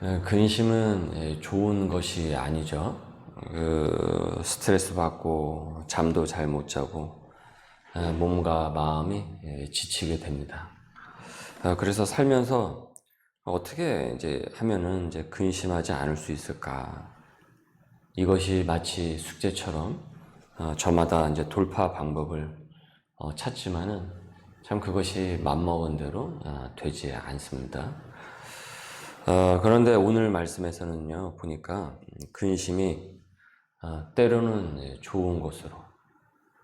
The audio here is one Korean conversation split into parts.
근심은 좋은 것이 아니죠. 스트레스 받고 잠도 잘 못 자고 몸과 마음이 지치게 됩니다. 그래서 살면서 어떻게 이제 하면은 이제 근심하지 않을 수 있을까? 이것이 마치 숙제처럼 저마다 이제 돌파 방법을 찾지만은 참 그것이 맘먹은 대로 되지 않습니다. 그런데 오늘 말씀에서는요, 보니까 근심이 때로는 좋은 것으로,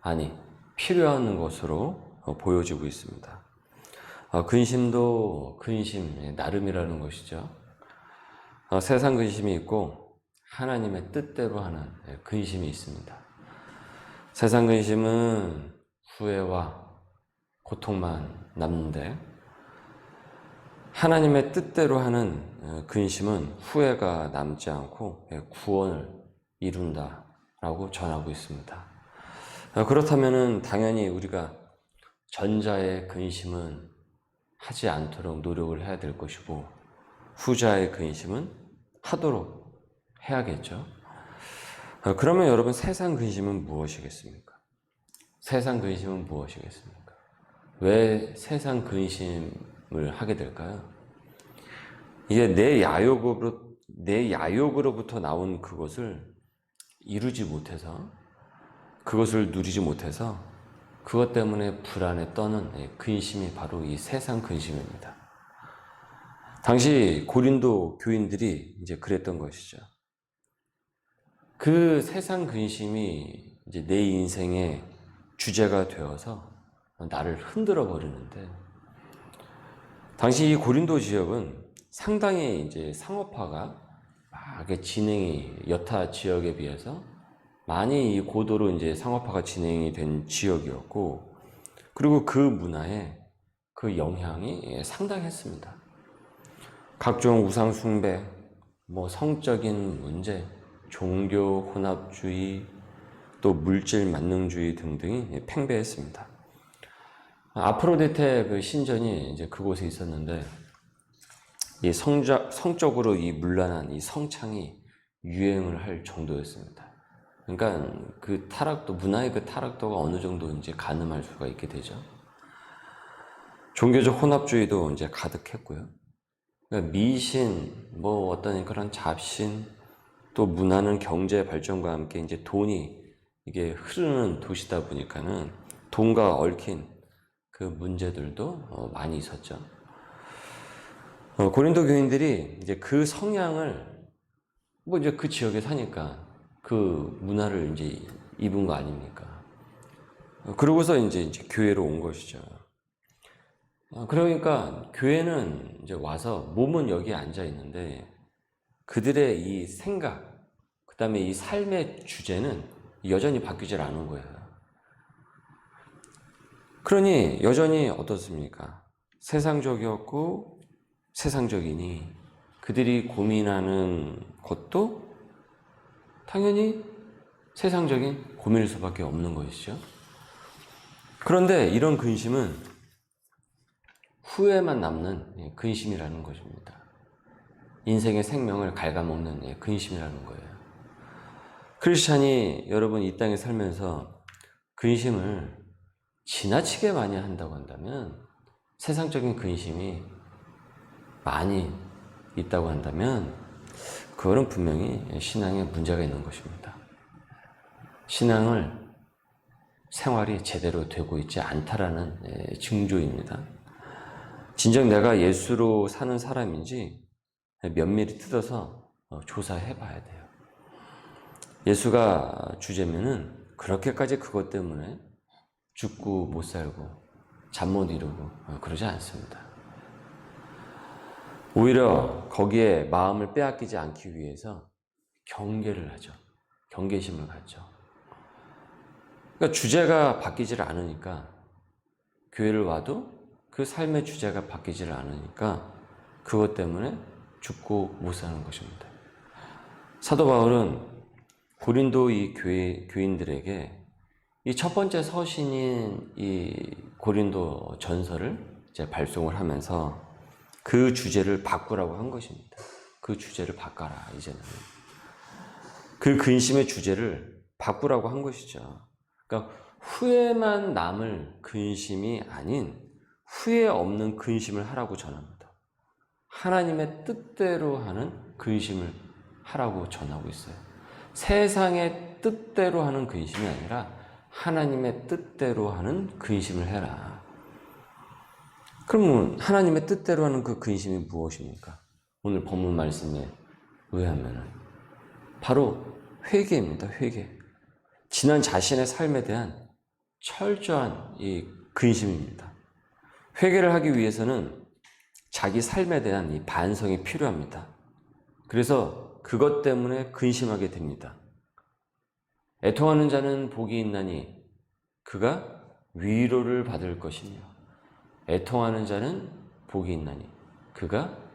아니, 필요한 것으로 보여지고 있습니다. 근심도 근심 나름이라는 것이죠. 세상 근심이 있고 하나님의 뜻대로 하는 근심이 있습니다. 세상 근심은 후회와 고통만 남는데, 하나님의 뜻대로 하는 근심은 후회가 남지 않고 구원을 이룬다라고 전하고 있습니다. 그렇다면 당연히 우리가 전자의 근심은 하지 않도록 노력을 해야 될 것이고, 후자의 근심은 하도록 해야겠죠. 그러면 여러분, 세상 근심은 무엇이겠습니까? 세상 근심은 무엇이겠습니까? 왜 세상 근심을 하게 될까요? 이게 내 야욕으로부터 나온 그것을 이루지 못해서, 그것을 누리지 못해서 그것 때문에 불안에 떠는 근심이 바로 이 세상 근심입니다. 당시 고린도 교인들이 이제 그랬던 것이죠. 그 세상 근심이 이제 내 인생의 주제가 되어서 나를 흔들어 버리는데, 당시 이 고린도 지역은 상당히 이제 상업화가 막 진행이, 여타 지역에 비해서 많이 이 고도로 이제 상업화가 진행이 된 지역이었고, 그리고 그 문화에 그 영향이 상당했습니다. 각종 우상 숭배, 성적인 문제, 종교 혼합주의, 또 물질 만능주의 등등이 팽배했습니다. 아프로디테 그 신전이 이제 그곳에 있었는데, 이 성적으로 이 문란한 이 성창이 유행을 할 정도였습니다. 그러니까 그 타락도, 문화의 그 타락도가 어느 정도 이제 가늠할 수가 있게 되죠. 종교적 혼합주의도 이제 가득했고요. 그러니까 미신, 어떤 그런 잡신, 또 문화는 경제 발전과 함께 이제 돈이 이게 흐르는 도시다 보니까는 돈과 얽힌 그 문제들도 많이 있었죠. 고린도 교인들이 이제 그 성향을 이제 그 지역에 사니까 그 문화를 이제 입은 거 아닙니까? 그러고서 이제 교회로 온 것이죠. 그러니까 교회는 이제 와서 몸은 여기에 앉아 있는데 그들의 이 생각, 그 다음에 이 삶의 주제는 여전히 바뀌질 않은 거예요. 그러니 여전히 어떻습니까? 세상적이었고 세상적이니 그들이 고민하는 것도 당연히 세상적인 고민일 수밖에 없는 것이죠. 그런데 이런 근심은 후회만 남는 근심이라는 것입니다. 인생의 생명을 갉아먹는 근심이라는 거예요. 크리스찬이 여러분 이 땅에 살면서 근심을 지나치게 많이 한다고 한다면, 세상적인 근심이 많이 있다고 한다면 그거는 분명히 신앙에 문제가 있는 것입니다. 신앙을 생활이 제대로 되고 있지 않다라는 징조입니다. 진정 내가 예수로 사는 사람인지 면밀히 뜯어서 조사해 봐야 돼요. 예수가 주제면은 그렇게까지 그것 때문에 죽고 못 살고 잠 못 이루고 그러지 않습니다. 오히려 거기에 마음을 빼앗기지 않기 위해서 경계를 하죠. 경계심을 갖죠. 그러니까 주제가 바뀌질 않으니까, 교회를 와도 그 삶의 주제가 바뀌질 않으니까 그것 때문에 죽고 못 사는 것입니다. 사도 바울은 고린도 이 교인들에게 이 첫 번째 서신인 이 고린도 전서를 이제 발송을 하면서 그 주제를 바꾸라고 한 것입니다. 그 주제를 바꿔라. 이제는 그 근심의 주제를 바꾸라고 한 것이죠. 그러니까 후회만 남을 근심이 아닌 후회 없는 근심을 하라고 전합니다. 하나님의 뜻대로 하는 근심을 하라고 전하고 있어요. 세상의 뜻대로 하는 근심이 아니라 하나님의 뜻대로 하는 근심을 해라. 그러면 하나님의 뜻대로 하는 그 근심이 무엇입니까? 오늘 본문 말씀에 의하면 바로 회개입니다. 회개. 지난 자신의 삶에 대한 철저한 이 근심입니다. 회개를 하기 위해서는 자기 삶에 대한 이 반성이 필요합니다. 그래서 그것 때문에 근심하게 됩니다. 애통하는 자는 복이 있나니 그가 위로를 받을 것이며 애통하는 자는 복이 있나니 그가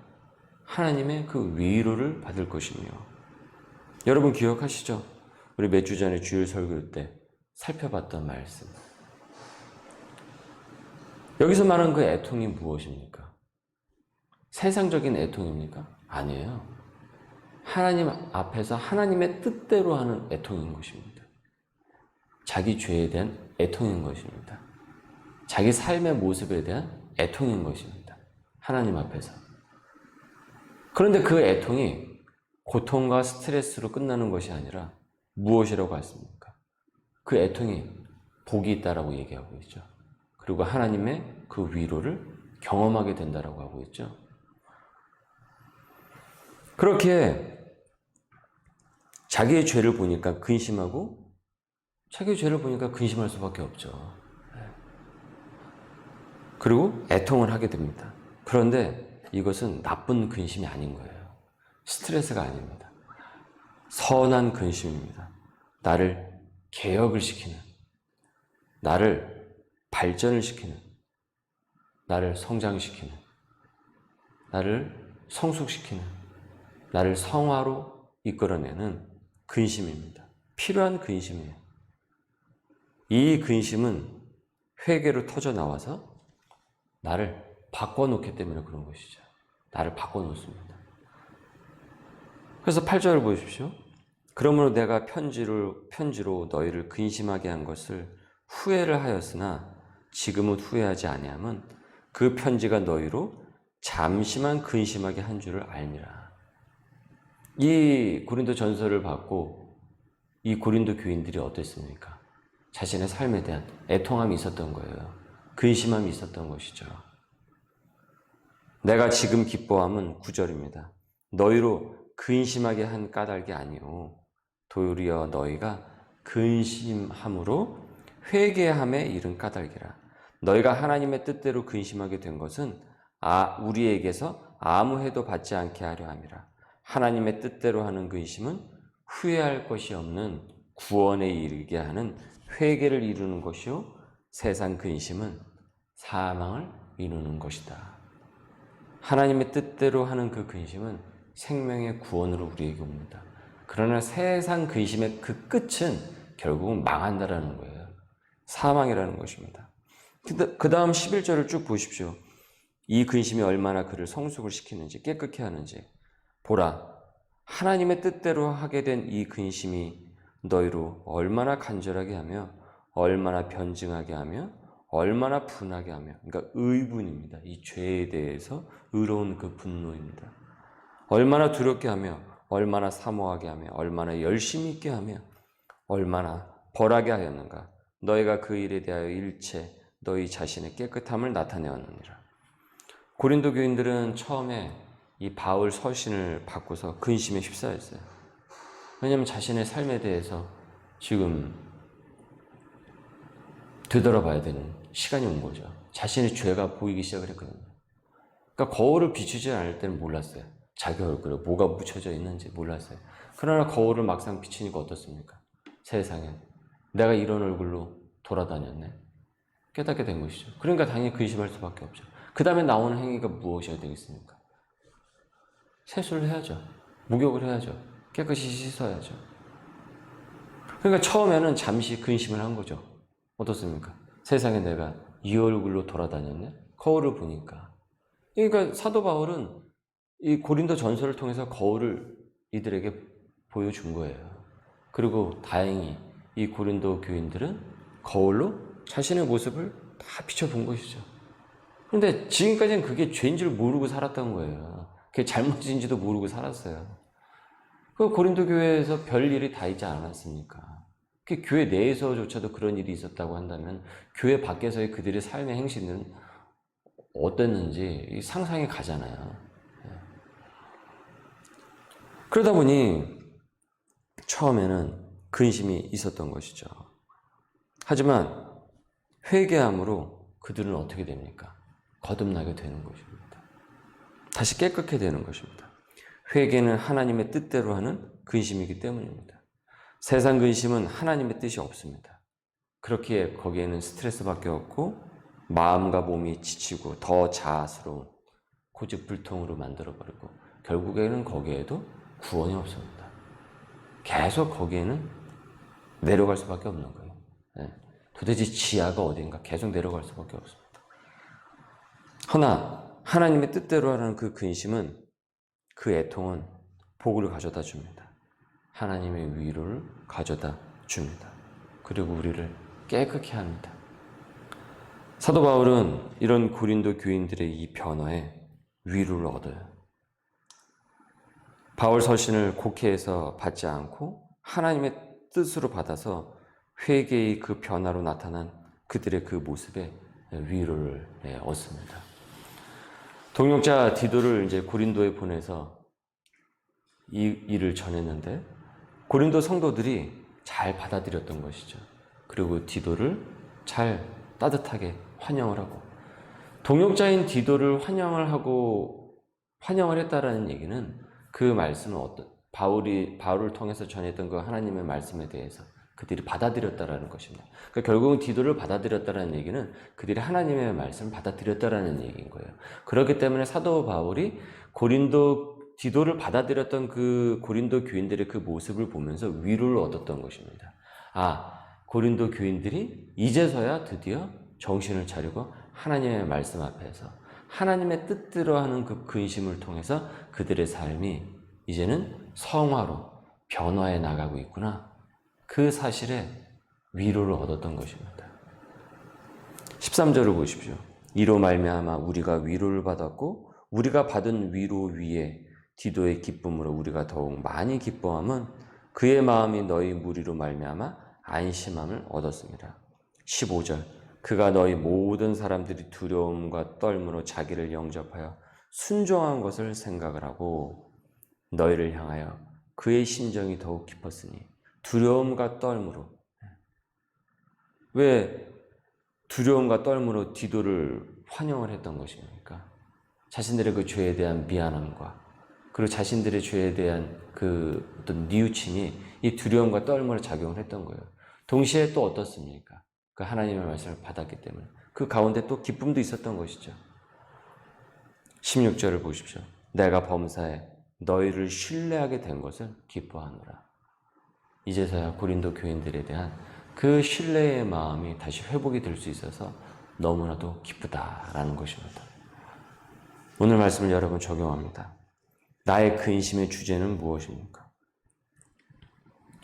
하나님의 그 위로를 받을 것이며. 여러분 기억하시죠? 우리 몇 주 전에 주일 설교 때 살펴봤던 말씀. 여기서 말하는 그 애통이 무엇입니까? 세상적인 애통입니까? 아니에요. 하나님 앞에서 하나님의 뜻대로 하는 애통인 것입니다. 자기 죄에 대한 애통인 것입니다. 자기 삶의 모습에 대한 애통인 것입니다. 하나님 앞에서. 그런데 그 애통이 고통과 스트레스로 끝나는 것이 아니라 무엇이라고 했습니까? 그 애통이 복이 있다라고 얘기하고 있죠. 그리고 하나님의 그 위로를 경험하게 된다라고 하고 있죠. 그렇게 자기의 죄를 보니까 근심하고 자기의 죄를 보니까 근심할 수밖에 없죠. 그리고 애통을 하게 됩니다. 그런데 이것은 나쁜 근심이 아닌 거예요. 스트레스가 아닙니다. 선한 근심입니다. 나를 개혁을 시키는, 나를 발전을 시키는, 나를 성장시키는, 나를 성숙시키는, 나를 성화로 이끌어내는 근심입니다. 필요한 근심이에요. 이 근심은 회개로 터져 나와서 나를 바꿔놓기 때문에 그런 것이죠. 나를 바꿔놓습니다. 그래서 8절을 보십시오. 그러므로 내가 편지로 너희를 근심하게 한 것을 후회를 하였으나 지금은 후회하지 아니함은 그 편지가 너희로 잠시만 근심하게 한 줄을 알미라. 이 고린도 전서를 받고 이 고린도 교인들이 어땠습니까? 자신의 삶에 대한 애통함이 있었던 거예요. 근심함이 있었던 것이죠. 내가 지금 기뻐함은 9절입니다. 너희로 근심하게 한 까닭이 아니오 도리어 너희가 근심함으로 회개함에 이른 까닭이라. 너희가 하나님의 뜻대로 근심하게 된 것은 우리에게서 아무 해도 받지 않게 하려 함이라. 하나님의 뜻대로 하는 근심은 후회할 것이 없는 구원에 이르게 하는 회개를 이루는 것이요 세상 근심은 사망을 이루는 것이다. 하나님의 뜻대로 하는 그 근심은 생명의 구원으로 우리에게 옵니다. 그러나 세상 근심의 그 끝은 결국은 망한다라는 거예요. 사망이라는 것입니다. 그 다음 11절을 쭉 보십시오. 이 근심이 얼마나 그를 성숙을 시키는지 깨끗게 하는지 보라. 하나님의 뜻대로 하게 된 이 근심이 너희로 얼마나 간절하게 하며 얼마나 변증하게 하며 얼마나 분하게 하며, 그러니까 의분입니다. 이 죄에 대해서 의로운 그 분노입니다. 얼마나 두렵게 하며 얼마나 사모하게 하며 얼마나 열심히 있게 하며 얼마나 벌하게 하였는가. 너희가 그 일에 대하여 일체 너희 자신의 깨끗함을 나타내었느니라. 고린도 교인들은 처음에 이 바울 서신을 받고서 근심에 휩싸였어요. 왜냐하면 자신의 삶에 대해서 지금 되돌아봐야 되는 시간이 온 거죠. 자신의 죄가 보이기 시작을 했거든요. 그러니까 거울을 비추지 않을 때는 몰랐어요. 자기 얼굴에 뭐가 묻혀져 있는지 몰랐어요. 그러나 거울을 막상 비추니까 어떻습니까? 세상에 내가 이런 얼굴로 돌아다녔네. 깨닫게 된 것이죠. 그러니까 당연히 근심할 수밖에 없죠. 그 다음에 나오는 행위가 무엇이어야 되겠습니까? 세수를 해야죠. 목욕을 해야죠. 깨끗이 씻어야죠. 그러니까 처음에는 잠시 근심을 한 거죠. 어떻습니까? 세상에 내가 이 얼굴로 돌아다녔네? 거울을 보니까. 그러니까 사도 바울은 이 고린도 전서를 통해서 거울을 이들에게 보여준 거예요. 그리고 다행히 이 고린도 교인들은 거울로 자신의 모습을 다 비춰본 것이죠. 그런데 지금까지는 그게 죄인 줄 모르고 살았던 거예요. 그게 잘못인지도 모르고 살았어요. 그 고린도 교회에서 별 일이 다 있지 않았습니까? 그 교회 내에서조차도 그런 일이 있었다고 한다면 교회 밖에서의 그들의 삶의 행실은 어땠는지 상상이 가잖아요. 그러다 보니 처음에는 근심이 있었던 것이죠. 하지만 회개함으로 그들은 어떻게 됩니까? 거듭나게 되는 것입니다. 다시 깨끗게 되는 것입니다. 회개는 하나님의 뜻대로 하는 근심이기 때문입니다. 세상 근심은 하나님의 뜻이 없습니다. 그렇기에 거기에는 스트레스밖에 없고 마음과 몸이 지치고 더 자아스러운 고집불통으로 만들어버리고 결국에는 거기에도 구원이 없습니다. 계속 거기에는 내려갈 수밖에 없는 거예요. 도대체 지하가 어딘가 계속 내려갈 수밖에 없습니다. 허나 하나님의 뜻대로 하는 그 근심은, 그 애통은 복을 가져다 줍니다. 하나님의 위로를 가져다 줍니다. 그리고 우리를 깨끗게 합니다. 사도 바울은 이런 고린도 교인들의 이 변화에 위로를 얻어요. 바울 서신을 곡해해서 받지 않고 하나님의 뜻으로 받아서 회개의 그 변화로 나타난 그들의 그 모습에 위로를 얻습니다. 동역자 디도를 이제 고린도에 보내서 이 일을 전했는데 고린도 성도들이 잘 받아들였던 것이죠. 그리고 디도를 잘 따뜻하게 환영을 하고, 동역자인 디도를 환영을 했다라는 얘기는 그 말씀은 바울을 통해서 전했던 그 하나님의 말씀에 대해서 그들이 받아들였다라는 것입니다. 그러니까 결국은 디도를 받아들였다라는 얘기는 그들이 하나님의 말씀을 받아들였다라는 얘기인 거예요. 그렇기 때문에 사도 바울이 디도를 받아들였던 그 고린도 교인들의 그 모습을 보면서 위로를 얻었던 것입니다. 고린도 교인들이 이제서야 드디어 정신을 차리고 하나님의 말씀 앞에서 하나님의 뜻대로 하는 그 근심을 통해서 그들의 삶이 이제는 성화로 변화해 나가고 있구나. 그 사실에 위로를 얻었던 것입니다. 13절을 보십시오. 이로 말미암아 우리가 위로를 받았고 우리가 받은 위로 위에 디도의 기쁨으로 우리가 더욱 많이 기뻐함은 그의 마음이 너희 무리로 말미암아 안심함을 얻었습니다. 15절 그가 너희 모든 사람들이 두려움과 떨므로 자기를 영접하여 순종한 것을 생각을 하고 너희를 향하여 그의 심정이 더욱 깊었으니. 두려움과 떨므로. 왜 두려움과 떨므로 디도를 환영을 했던 것입니까? 자신들의 그 죄에 대한 미안함과 그리고 자신들의 죄에 대한 그 어떤 뉘우침이 이 두려움과 떨므로 작용을 했던 거예요. 동시에 또 어떻습니까? 그 하나님의 말씀을 받았기 때문에 그 가운데 또 기쁨도 있었던 것이죠. 16절을 보십시오. 내가 범사에 너희를 신뢰하게 된 것을 기뻐하노라. 이제서야 고린도 교인들에 대한 그 신뢰의 마음이 다시 회복이 될 수 있어서 너무나도 기쁘다라는 것입니다. 오늘 말씀을 여러분 적용합니다. 나의 근심의 주제는 무엇입니까?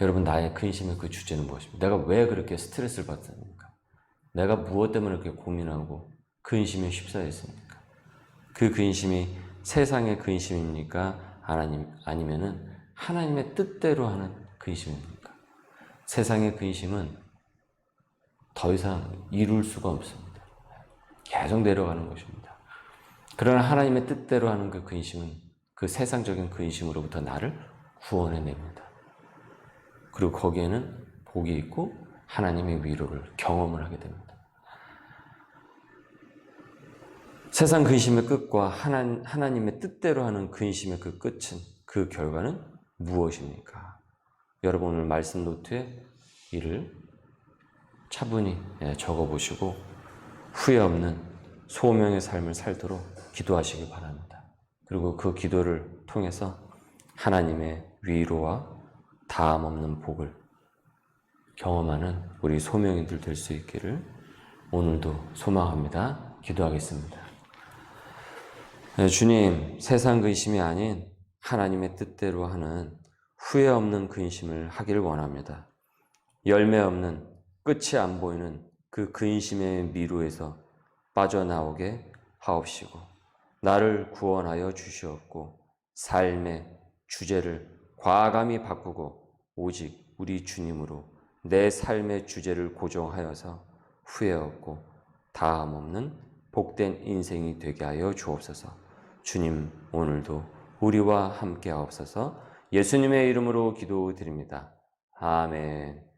여러분, 나의 근심의 그 주제는 무엇입니까? 내가 왜 그렇게 스트레스를 받습니까? 내가 무엇 때문에 그렇게 고민하고 근심에 휩싸였습니까? 그 근심이 세상의 근심입니까? 아니면은 하나님의 뜻대로 하는 근심입니까? 세상의 근심은 더 이상 이룰 수가 없습니다. 계속 내려가는 것입니다. 그러나 하나님의 뜻대로 하는 그 근심은 그 세상적인 근심으로부터 나를 구원해냅니다. 그리고 거기에는 복이 있고 하나님의 위로를 경험을 하게 됩니다. 세상 근심의 끝과 하나님의 뜻대로 하는 근심의 그 끝은, 그 결과는 무엇입니까? 여러분 오늘 말씀 노트에 이를 차분히 적어보시고 후회 없는 소명의 삶을 살도록 기도하시기 바랍니다. 그리고 그 기도를 통해서 하나님의 위로와 다함 없는 복을 경험하는 우리 소명인들 될 수 있기를 오늘도 소망합니다. 기도하겠습니다. 주님, 세상 근심이 아닌 하나님의 뜻대로 하는 후회 없는 근심을 하기를 원합니다. 열매 없는, 끝이 안 보이는 그 근심의 미루에서 빠져나오게 하옵시고 나를 구원하여 주시옵고 삶의 주제를 과감히 바꾸고 오직 우리 주님으로 내 삶의 주제를 고정하여서 후회 없고 다함 없는 복된 인생이 되게 하여 주옵소서. 주님, 오늘도 우리와 함께 하옵소서. 예수님의 이름으로 기도드립니다. 아멘.